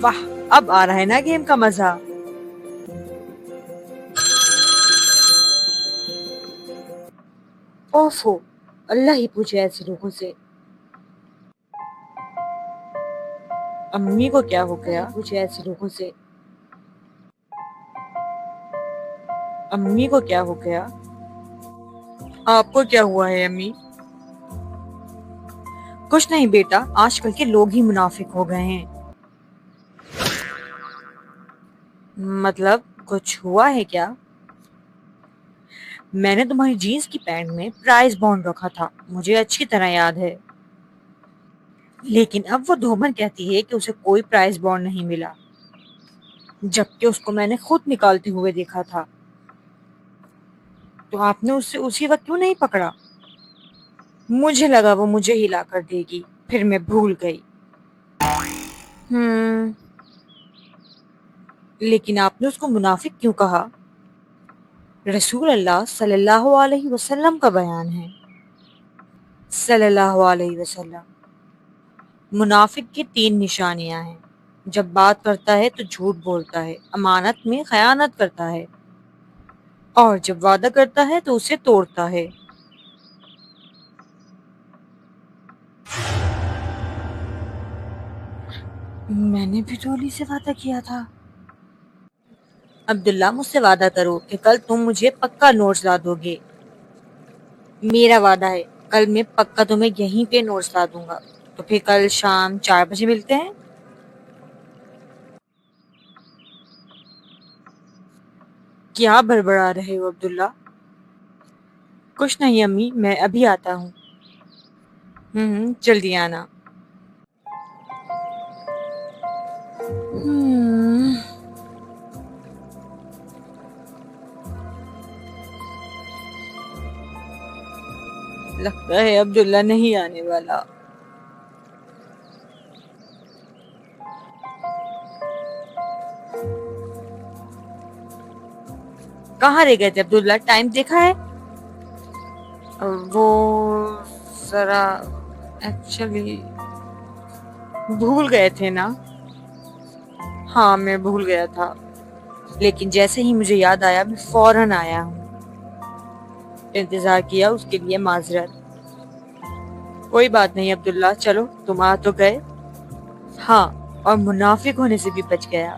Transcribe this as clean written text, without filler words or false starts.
واہ، اب آ رہا ہے نا گیم کا مزہ۔ اوفو، اللہ ہی پوچھے ایسے لوگوں سے۔ امی کو کیا ہو گیا؟ پوچھے ایسے لوگوں سے۔ امی کو کیا ہو گیا؟ آپ کو کیا ہوا ہے امی؟ کچھ نہیں بیٹا، آج کل کے لوگ ہی منافق ہو گئے ہیں۔ مطلب کچھ ہوا ہے کیا؟ میں نے تمہاری جینس کی پینٹ میں پرائز بانڈ رکھا تھا، مجھے اچھی طرح یاد ہے۔ لیکن اب وہ دھومن کہتی ہے کہ اسے کوئی پرائز بانڈ نہیں ملا، جبکہ اس کو میں نے خود نکالتے ہوئے دیکھا تھا۔ تو آپ نے اسے اسی وقت کیوں نہیں پکڑا؟ مجھے لگا وہ مجھے ہی لا کر دے گی، پھر میں بھول گئی۔ لیکن آپ نے اس کو منافق کیوں کہا؟ رسول اللہ صلی اللہ علیہ وسلم کا بیان ہے۔ صلی اللہ علیہ وسلم۔ منافق کی 3 نشانیاں ہیں۔ جب بات کرتا ہے تو جھوٹ بولتا ہے، امانت میں خیانت کرتا ہے، اور جب وعدہ کرتا ہے تو اسے توڑتا ہے۔ میں نے بھی تو علی سے وعدہ کیا تھا۔ عبداللہ، مجھ سے وعدہ کرو کہ کل تم مجھے پکا نوٹس لا دو گے۔ میرا وعدہ ہے، کل میں پکا تمہیں یہیں پہ نوٹس لا دوں گا۔ تو پھر کل شام 4 بجے ملتے ہیں۔ کیا بڑبڑا رہے ہو عبداللہ؟ کچھ نہیں امی، میں ابھی آتا ہوں۔ جلدی آنا۔ لگتا ہے عبداللہ نہیں آنے والا۔ کہاں رہ گئے تھے عبداللہ؟ ٹائم دیکھا ہے؟ وہ ذرا ایکچولی بھول گئے تھے نا۔ ہاں، میں بھول گیا تھا، لیکن جیسے ہی مجھے یاد آیا میں فوراً آیا ہوں۔ انتظار کیا، اس کے لیے معذرت۔ کوئی بات نہیں عبداللہ، چلو تم آ تو گئے۔ ہاں، اور منافق ہونے سے بھی بچ گیا۔